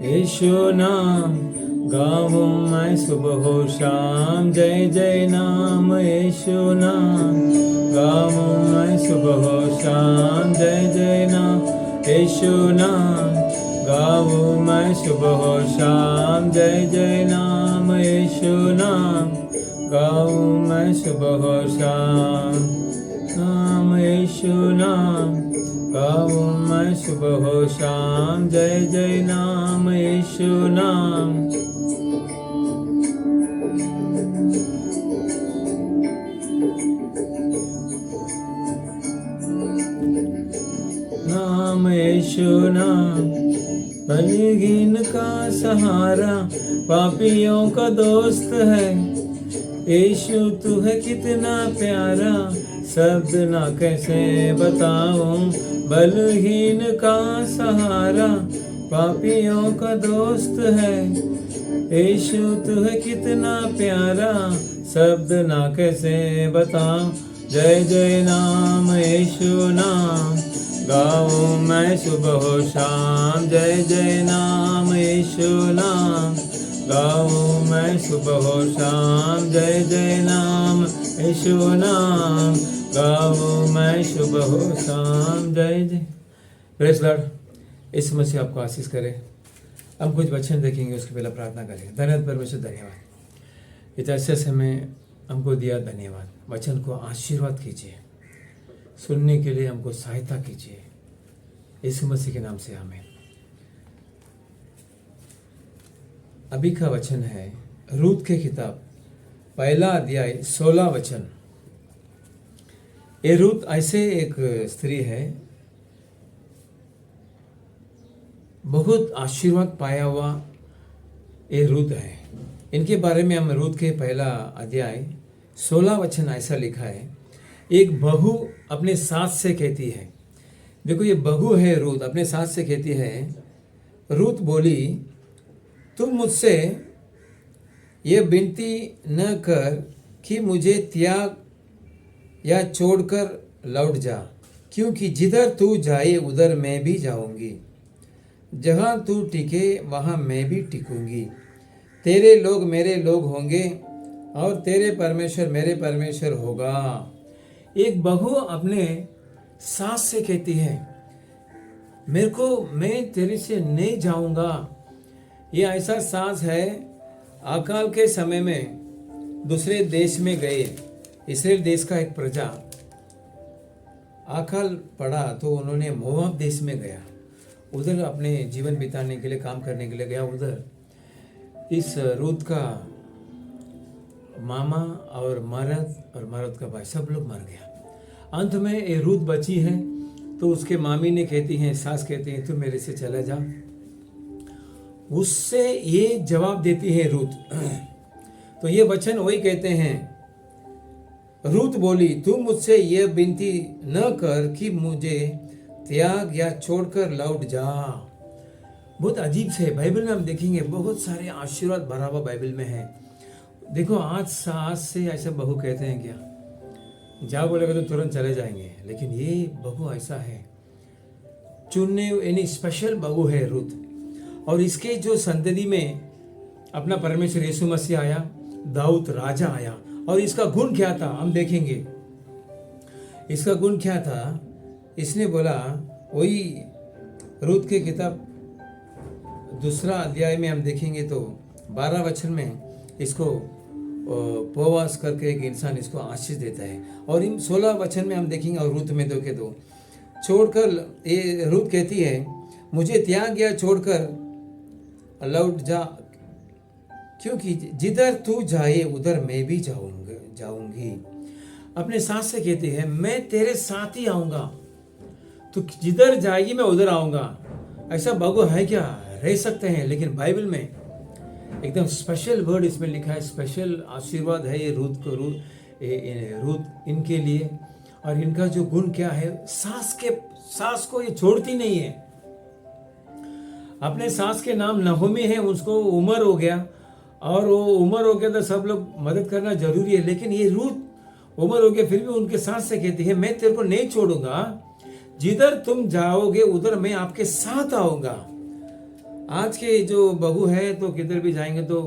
यीशु नाम गाऊं मैं सुबह शाम, जय जय नाम यीशु नाम गाऊं मैं सुबह शाम, जय जय नाम यीशु नाम गाऊं मैं सुबह शाम, जय जय नाम यीशु नाम गाऊं मैं सुबह शाम, नाम यीशु नाम गाऊं मैं सुबह शाम, जय जय नाम यीशु नाम। नाम यीशु नाम बलहीन का सहारा, पापियों का दोस्त है। यीशु तू है कितना प्यारा, शब्द ना कैसे बताऊं। बलहीन का सहारा, पापियों का दोस्त है। यीशु तू है कितना प्यारा, शब्द ना कैसे बताऊं। जय जय नाम यीशु नाम गाऊं मैं सुबह शाम, जय जय नाम यीशु नाम गाऊं मैं सुबह शाम, जय जय नाम यीशु नाम गाऊं मैं सुबह शाम, जय जय। Praise Lord. इस मसीह आपको आशीष करे। हम कुछ वचन देखेंगे, उसके पहले प्रार्थना करेंगे। धन्यवाद परमेश्वर, धन्यवाद इतना अच्छे समय हमको दिया, धन्यवाद। वचन को आशीर्वाद कीजिए, सुनने के लिए हमको सहायता कीजिए, यीशु मसीह के नाम से आमीन। अभी का वचन है रूत के किताब पहला अध्याय 16 वचन। ये रूत ऐसे एक स्त्री है, बहुत आशीर्वाद पाया हुआ ये रूत है। इनके बारे में हम रूत के पहला अध्याय 16 वचन ऐसा लिखा है। एक बहू अपने सास से कहती है, देखो ये बहू है रूत, अपने सास से कहती है। रूत बोली, तुम मुझसे ये विनती न कर कि मुझे त्याग या छोड़कर लौट जा, क्योंकि जिधर तू जाए उधर मैं भी जाऊंगी, जहाँ तू टिके वहाँ मैं भी टिकूंगी। तेरे लोग मेरे लोग होंगे और तेरे परमेश्वर मेरे परमेश्वर होगा। एक बहू अपने सास से कहती है, मैं तेरे से नहीं जाऊंगा। ये ऐसा सास है, अकाल के समय में दूसरे देश में गए। इस्राएल देश का एक प्रजा अकाल पड़ा तो उन्होंने मोआब देश में गया, उधर अपने जीवन बिताने के लिए, काम करने के लिए गया। उधर इस रूत का मामा और मर्द का भाई सब लोग मर गया। अंत में ये रूत बची है, तो उसके मामी ने कहती हैं, सास कहती हैं, तू मेरे से चला जा। उससे ये जवाब देती है रूत। तो ये वचन वही कहते हैं, रूत बोली, तू मुझसे ये विनती न कर कि मुझे त्याग या छोड़कर लौट जा। बहुत अजीब से बाइबल में हम देखेंगे, बहुत सारे आशीर्वाद भरा हुआ बाइबल में है। देखो आज सास से ऐसा बहू कहते हैं क्या, जाओ बोलेगा तो तुरंत चले जाएंगे, लेकिन ये बहू ऐसा है, चुनने यानी स्पेशल बहू है रूत। और इसके जो संतति में अपना परमेश्वर यीशु मसीह आया, दाऊद राजा आया। और इसका गुण क्या था हम देखेंगे। इसका गुण क्या था, इसने बोला, वही रूत के किताब दूसरा अध्याय में हम देखेंगे तो 12 वचन में इसको उपवास करके एक इंसान इसको आशीष देता है। और इन 16 वचन में हम देखेंगे, और रूत में देखे तो छोड़कर, ये रूत कहती है, मुझे त्याग या छोड़कर लौट जा, क्योंकि जिधर तू जाए उधर मैं भी जाऊंगी। अपने सास से कहती है, मैं तेरे साथ ही आऊंगा, तो जिधर जाएगी मैं उधर आऊंगा। ऐसा बहू है क्या, रह सकते हैं, लेकिन बाइबल में एकदम स्पेशल वर्ड इसमें लिखा है, स्पेशल आशीर्वाद है ये रूत इनके लिए। और इनका जो गुण क्या है, सास को ये छोड़ती नहीं है। अपने सास के नाम नहोमी है, उसको उम्र हो गया, और वो उम्र हो गया तो सब लोग मदद करना जरूरी है, लेकिन ये रूत उम्र हो गया फिर भी उनके सास से कहती है, मैं तेरे को नहीं छोड़ूंगा, जिधर तुम जाओगे उधर मैं आपके साथ आऊंगा। आज के जो बहू है तो किधर भी जाएंगे तो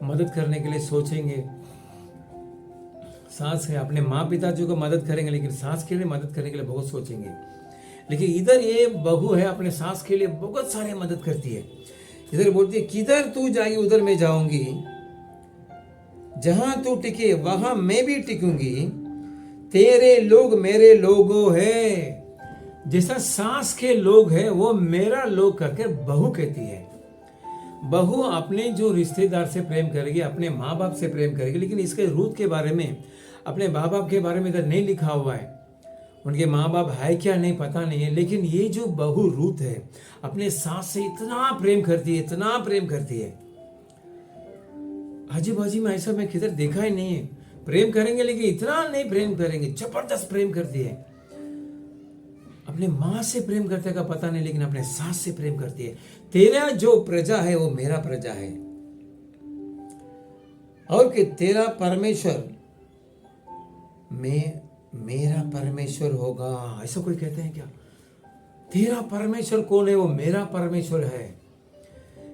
मदद करने के लिए सोचेंगे, सास है अपने माँ पिताजी को मदद करेंगे, लेकिन सास के लिए मदद करने के लिए बहुत सोचेंगे। लेकिन इधर ये बहू है अपने सास के लिए बहुत सारे मदद करती है। इधर बोलती है किधर तू जाएगी उधर मैं जाऊंगी, जहां तू टिके वहां मैं भी टिकूंगी, तेरे लोग मेरे लोगो है। जैसा सास के लोग है वो मेरा लोग करके बहू कहती है। बहू अपने जो रिश्तेदार से प्रेम करेगी, अपने माँ बाप से प्रेम करेगी, लेकिन इसके रूत के बारे में, अपने माँ बाप के बारे में इधर नहीं लिखा हुआ है। उनके माँ बाप है क्या नहीं पता नहीं है, लेकिन ये जो बहू रूत है अपने सास से इतना प्रेम करती है, इतना प्रेम करती है। आजू बाजू में ऐसा मैं किधर देखा ही नहीं है। प्रेम करेंगे लेकिन इतना नहीं प्रेम करेंगे, जबरदस्त प्रेम करती है। अपने माँ से प्रेम करते का पता नहीं, लेकिन अपने सास से प्रेम करती है। तेरा जो प्रजा है वो मेरा प्रजा है, और कि तेरा परमेश्वर मेरा परमेश्वर होगा। ऐसा कोई कहते हैं क्या? तेरा परमेश्वर कौन है? वो मेरा परमेश्वर है।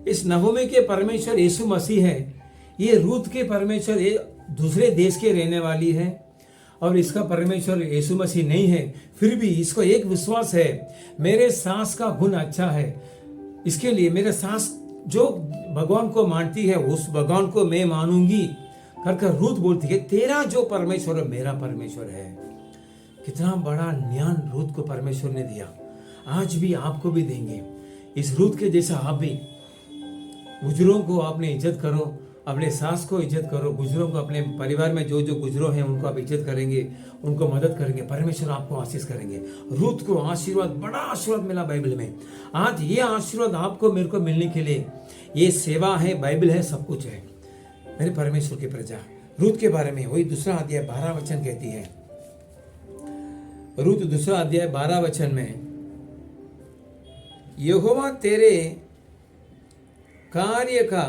इस नहोमी के परमेश्वर यीशु मसीह है। ये रूत के परमेश्वर ये दूसरे देश के रहने वाली है, और इसका परमेश्वर यीशु मसीह नहीं है। फिर भी इसको एक विश्वास है, मेरे सास का गुण अच्छा है, इसके लिए मेरे सास जो भगवान को मानती है उस भगवान को मैं मानूंगी कर रूत बोलती है तेरा जो परमेश्वर है मेरा परमेश्वर है। कितना बड़ा ज्ञान रूत को परमेश्वर ने दिया, आज भी आपको भी देंगे। इस रूत के जैसा आप भी गुजरों को आपने इज्जत करो, अपने सास को इज्जत करो, गुजरों को, अपने परिवार में जो जो गुजरों हैं उनको आप इज्जत करेंगे, उनको मदद करेंगे, परमेश्वर आपको आशीष करेंगे। रूत को आशीर्वाद, बड़ा आशीर्वाद मिला बाइबल में। आज ये आशीर्वाद आपको मेरे को मिलने के लिए ये सेवा है, बाइबल है, सब कुछ है। मेरे परमेश्वर की प्रजा रूत के बारे में वही दूसरा अध्याय 12 वचन कहती है। रूत दूसरा अध्याय 12 वचन में, यहोवा तेरे कार्य का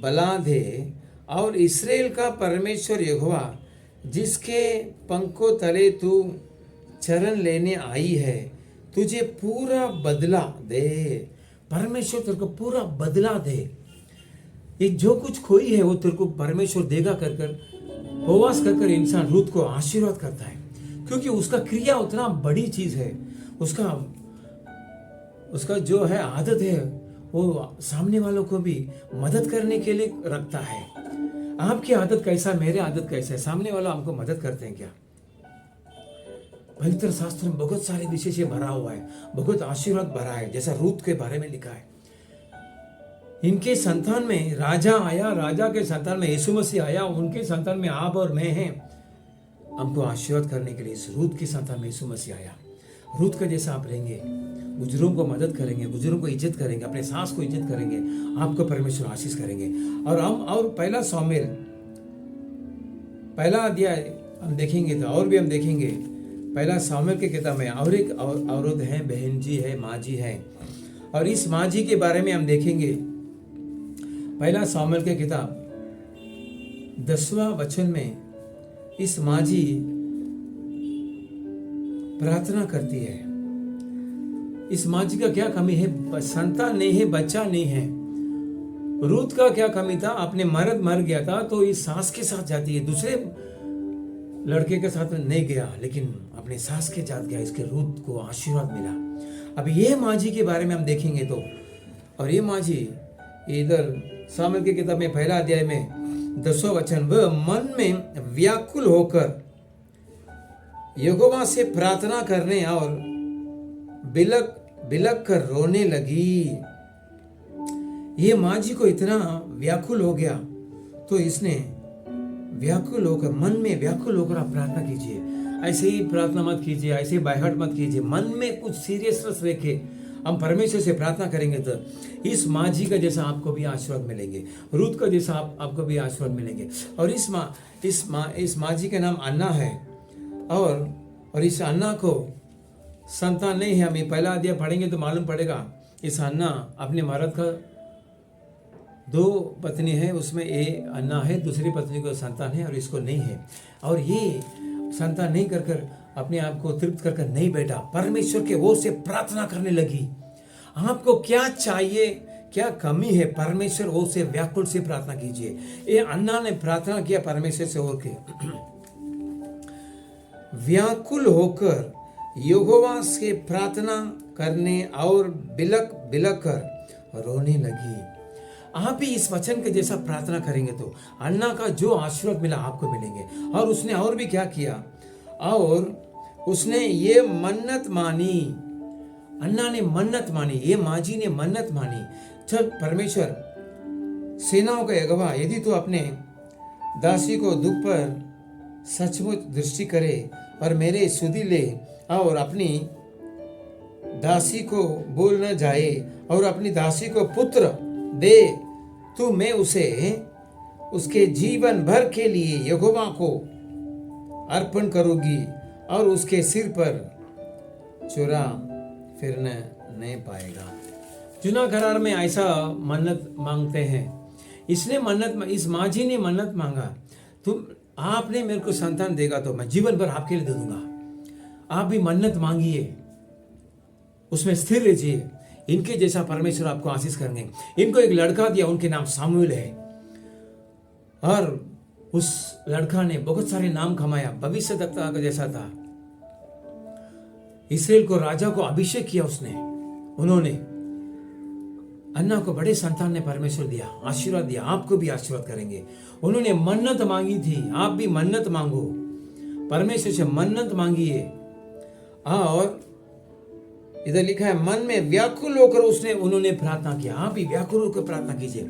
बला दे, और इस्राएल का परमेश्वर यहोवा जिसके पंखों तले तू चरण लेने आई है तुझे पूरा बदला दे। परमेश्वर तेरे को पूरा बदला दे। ये जो कुछ खोई है वो तेरे को परमेश्वर देगा कर उपवास कर इंसान रूत को आशीर्वाद करता है, क्योंकि उसका क्रिया उतना बड़ी चीज है। उसका जो है आदत है वो सामने वालों को भी मदद करने के लिए रखता है। आपकी आदत कैसा, मेरे आदत कैसा है, सामने वाला हमको मदद करते हैं क्या? पवित्र शास्त्र में बहुत सारे विषय से भरा हुआ है, बहुत आशीर्वाद भरा है, जैसा रूत के बारे में लिखा है। इनके संतान में राजा आया, राजा के संतान में यीशु मसीह आया, उनके संतान में आप और मैं हैं। हमको आशीर्वाद करने के लिए इस रूत के संतान में यीशु मसीह आया। रूत का जैसा आप रहेंगे, गुजरों को मदद करेंगे, गुजरों को इज्जत करेंगे, अपने सास को इज्जत करेंगे, आपको परमेश्वर आशीष करेंगे। और पहला सामुएल पहला अध्याय हम देखेंगे तो और भी हम देखेंगे। पहला सामुएल के किताब में और एक औरत है, बहन जी है, माँ जी है, और इस माँ जी के बारे में हम देखेंगे। पहला सामुएल के किताब 10वां वचन में इस माँ जी प्रार्थना करती है। इस माँ जी का क्या कमी है? संतान नहीं है, बच्चा नहीं है। रूत का क्या कमी था? अपने मर्द मर गया था तो इस सास के साथ जाती है, दूसरे लड़के के साथ नहीं गया, लेकिन अपने सास के साथ गया। इसके रूत को आशीर्वाद मिला। अब ये माँ जी के बारे में हम देखेंगे तो, और ये माँ जी इधर सामुएल की किताब में पहला अध्याय में 10वां वचन, वह मन में व्याकुल होकर यहोवा से प्रार्थना करने और बिलक कर रोने लगी। ये माँ जी को इतना व्याकुल हो गया तो इसने व्याकुल होकर, मन में व्याकुल होकर आप प्रार्थना कीजिए। ऐसे ही प्रार्थना मत कीजिए, ऐसे ही बायहट मत कीजिए। मन में कुछ सीरियसनेस लेके हम परमेश्वर से प्रार्थना करेंगे तो इस माँ जी का जैसा आपको भी आशीर्वाद मिलेंगे, रूत का जैसा आपको भी आशीर्वाद मिलेंगे। और इस माँ जी का नाम अन्ना है, और इस अन्ना को संतान नहीं है। हम ये पहला अध्याय पढ़ेंगे तो मालूम पड़ेगा। इस अन्ना अपने मर्द का 2 पत्नी है, उसमें ये अन्ना है, दूसरी पत्नी को संतान है और इसको नहीं है। और ये संतान नहीं कर अपने आप को तृप्त कर नहीं बैठा, परमेश्वर के ओर से प्रार्थना करने लगी। आपको क्या चाहिए, क्या कमी है, परमेश्वर वो से व्याकुल से प्रार्थना कीजिए। ये अन्ना ने प्रार्थना किया परमेश्वर से होकर, व्याकुल होकर यहोवा से प्रार्थना करने और बिलक बिलक कर रोने लगी। आप भी इस वचन के जैसा प्रार्थना करेंगे तो अन्ना का जो आशीर्वाद मिला आपको मिलेंगे। और उसने और भी क्या किया, और उसने ये मन्नत मानी, अन्ना ने मन्नत मानी, ये माजी ने मन्नत मानी, जब परमेश्वर सेनाओं का यहोवा यदि तो अपने दासी को दुख पर सचमुच दृष्टि करे और मेरे सुधि ले और अपनी दासी को बोल न जाए और अपनी दासी को पुत्र दे, तो मैं उसे उसके जीवन भर के लिए यहोवा को अर्पण करूंगी और उसके सिर पर चुरा फिरने नहीं पाएगा। चुना करार में ऐसा मन्नत मांगते हैं। इसने मन्नत, इस माजी ने मन्नत मांगा, तुम आपने मेरे को संतान देगा तो मैं जीवन भर आपके लिए दे दूंगा। आप भी मन्नत मांगिए, उसमें स्थिर रहिए, इनके जैसा परमेश्वर आपको आशीष करेंगे। इनको एक लड़का दिया, उनके नाम सामुएल है, और उस लड़का ने बहुत सारे नाम कमाया, भविष्यद्वक्ता का जैसा था। इस्राएल को राजा को अभिषेक किया उसने, उन्होंने अन्ना को बड़े संतान ने परमेश्वर दिया, आशीर्वाद दिया, आपको भी आशीर्वाद करेंगे। उन्होंने मन्नत मांगी थी, आप भी मन्नत मांगो, परमेश्वर से मन्नत मांगिए। और इधर लिखा है मन में व्याकुल होकर उन्होंने प्रार्थना किया। आप भी व्याकुल होकर प्रार्थना कीजिए।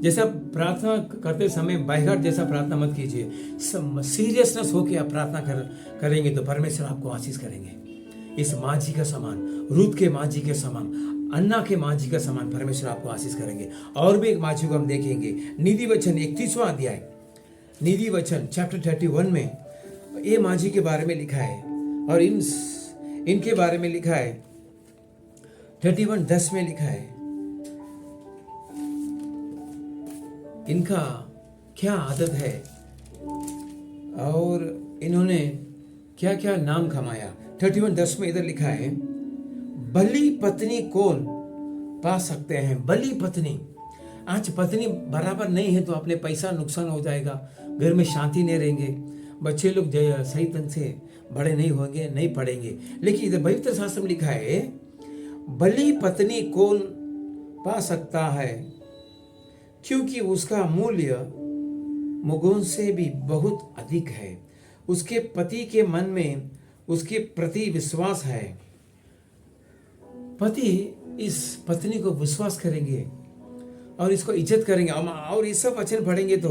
जैसा प्रार्थना करते समय बाहर जैसा प्रार्थना मत कीजिए, सीरियसनेस होकर आप प्रार्थना करेंगे तो परमेश्वर आपको आशीष करेंगे। इस माजी का समान, रूत के माजी के समान, अन्ना के माजी का समान परमेश्वर आपको आशीष करेंगे। और भी एक माजी को हम देखेंगे, नीति वचन 31वां अध्याय, नीति वचन चैप्टर 31 में ये माजी के बारे में लिखा है, और इनके बारे में लिखा है 31:10 में लिखा है इनका क्या आदत है और इन्होंने क्या क्या नाम कमाया। 31:10 में इधर लिखा है, भली पत्नी कौन पा सकते हैं। भली पत्नी, आज पत्नी बराबर नहीं है तो अपने पैसा नुकसान हो जाएगा, घर में शांति नहीं रहेंगे, बच्चे लोग सही ढंग से बड़े नहीं होंगे, नहीं पढ़ेंगे। लेकिन इधर पवित्र शास्त्र में लिखा है, भली पत्नी कौन पा सकता है, क्योंकि उसका मूल्य मुगुन से भी बहुत अधिक है। उसके पति के मन में उसके प्रति विश्वास है। पति इस पत्नी को विश्वास करेंगे और इसको इज्जत करेंगे। और ये सब वचन पढ़ेंगे तो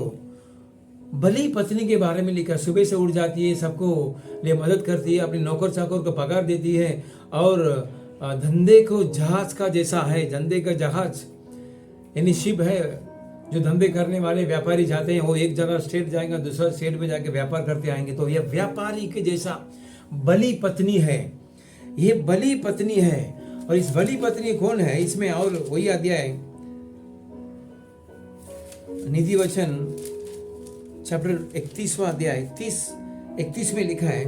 भली पत्नी के बारे में लिखा, सुबह से उठ जाती है, सबको लिए मदद करती है, अपने नौकर चाकर को पगार देती है, और धंधे को जहाज का जैसा है, धंधे का जहाज यानी शिप है, जो धंधे करने वाले व्यापारी जाते हैं, वो एक जगह स्टेट जाएंगे, दूसरा स्टेट में जाके व्यापार करते आएंगे, तो यह व्यापारी के जैसा बली पत्नी है, ये बली पत्नी है। और इस बली पत्नी कौन है, इसमें और वही अध्याय नीति वचन चैप्टर 31वां अध्याय 31 में लिखा है,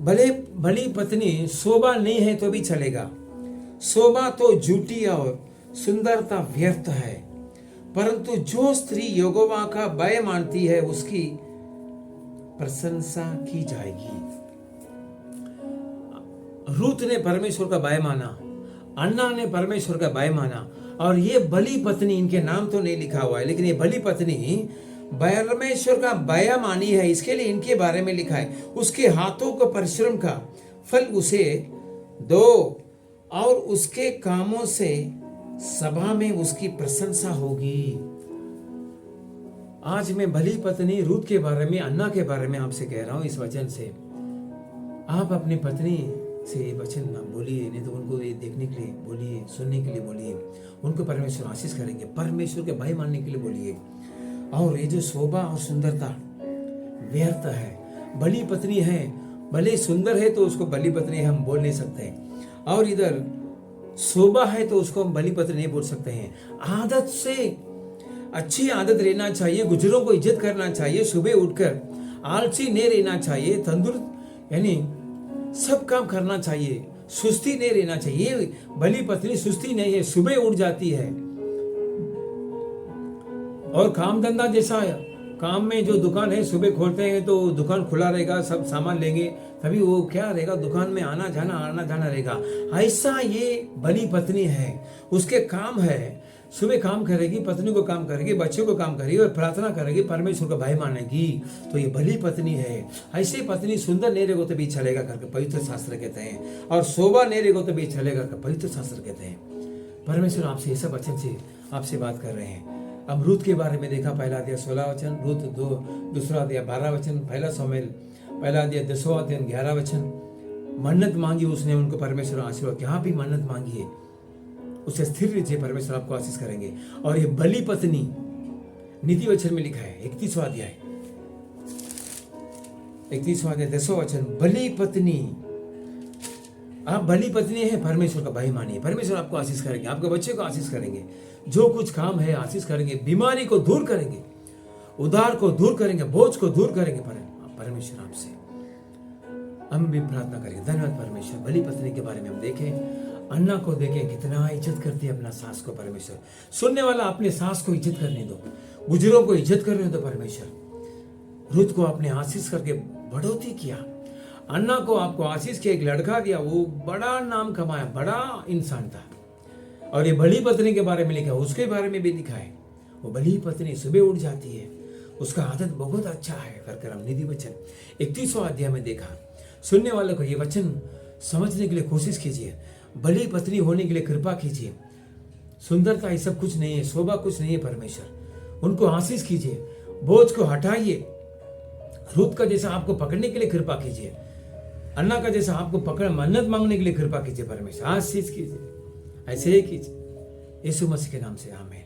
भली पत्नी शोभा नहीं है तो भी चलेगा, शोभा तो झूठी और सुंदरता व्यर्थ है, परंतु जो स्त्री यहोवा का भय मानती है उसकी प्रशंसा की जाएगी। रूत ने परमेश्वर का भय माना, अन्ना ने परमेश्वर का भय माना, और ये भली पत्नी, इनके नाम तो नहीं लिखा हुआ है, लेकिन ये भली पत्नी परमेश्वर का भय मानी है, इसके लिए इनके बारे में लिखा है, उसके हाथों का परिश्रम का फल उसे दो और उसके कामों से सभा में उसकी प्रशंसा होगी। आज मैं भली पत्नी रूत के बारे में, अन्ना के बारे में आपसे कह रहा हूं इस वचन से। आप अपनी पत्नी से ये वचन ना बोलिए, नहीं तो उनको ये देखने के लिए बोलिए, सुनने के लिए बोलिए, उनको परमेश्वर आशीष करेंगे। परमेश्वर के भय मानने के लिए बोलिए। और ये जो शोभा और सुंदरता व्यर्थ है। भली पत्नी है, भले सुंदर है तो उसको भली पत्नी हम बोल नहीं सकते, और इधर शोभा है तो उसको हम भली पत्नी नहीं बोल सकते हैं। आदत से अच्छी आदत रहना चाहिए, गुजरों को इज्जत करना चाहिए, सुबह उठकर आलसी नहीं रहना चाहिए, तंदुरुस्त यानी सब काम करना चाहिए, सुस्ती नहीं रहना चाहिए। भली पत्नी सुस्ती नहीं है, सुबह उठ जाती है और काम धंधा जैसा है, काम में जो दुकान है सुबह खोलते हैं तो दुकान खुला रहेगा, सब सामान लेंगे, तभी वो क्या रहेगा, दुकान में आना जाना रहेगा। ऐसा ये भली पत्नी है, उसके काम है, सुबह काम करेगी, पत्नी को काम करेगी, बच्चे को काम करेगी और प्रार्थना करेगी, परमेश्वर को भाई मानेगी, तो ये भली पत्नी है। ऐसी पत्नी सुंदर नहीं रहेगा तो भी चलेगा करके पवित्र शास्त्र कहते हैं, और शोभा नहीं रहेगा तो भी चलेगा कर पवित्र शास्त्र कहते हैं। परमेश्वर आपसे ये सब वचन से आपसे बात कर रहे हैं। अब रूत के बारे में देखा, पहला अध्याय 16 वचन, रूत दूसरा अध्याय 12 वचन, पहला सामुएल पहला अध्याय 10वां अध्याय 11 वचन। मन्नत मांगी उसने, उनको परमेश्वर आशीर्वाद, यहाँ भी मन्नत मांगी है, उसे स्थिर लीजिए, परमेश्वर आपको आशीष करेंगे। और ये भली पत्नी नीति वचन में लिखा है 31वां अध्याय 10वां वचन, भली पत्नी, आप भली पत्नी है, परमेश्वर का भाई मानिए, परमेश्वर आपको आशीष करेंगे, आपके बच्चे को आशीष करेंगे, जो कुछ काम है आशीष करेंगे, बीमारी को दूर करेंगे, उधार को दूर करेंगे, बोझ को दूर करेंगे। परमेश्वर आपसे हम भी प्रार्थना करेंगे। धन्यवाद परमेश्वर। भली पत्नी के बारे में हम देखें, अन्ना को देखें, कितना इज्जत करती है अपना सास को। परमेश्वर सुनने वाला अपने सास को इज्जत करने दो, बुजुर्गों को इज्जत करने दो। परमेश्वर रुत को आपने आशीष करके बढ़ोतरी किया, अन्ना को आपको आशीष किया, एक लड़का दिया, वो बड़ा नाम कमाया, बड़ा इंसान था। और ये भली पत्नी के बारे में लिखा, उसके बारे में भी लिखा है, वो भली पत्नी सुबह उठ जाती है, उसका आदत बहुत अच्छा है करके हम नीति वचन 31वां अध्याय में देखा। सुनने वाले को ये वचन समझने के लिए कोशिश कीजिए, भली पत्नी होने के लिए कृपा कीजिए। सुंदरता ये सब कुछ नहीं है, शोभा कुछ नहीं है। परमेश्वर उनको आशीष कीजिए, बोझ को हटाइए, रूत का जैसा आपको पकड़ने के लिए कृपा कीजिए, अन्ना का जैसा आपको पकड़ मन्नत मांगने के लिए कृपा कीजिए। परमेश्वर आशीष कीजिए, ऐसे ही कीजिए, यीशु मसीह के नाम से आमीन।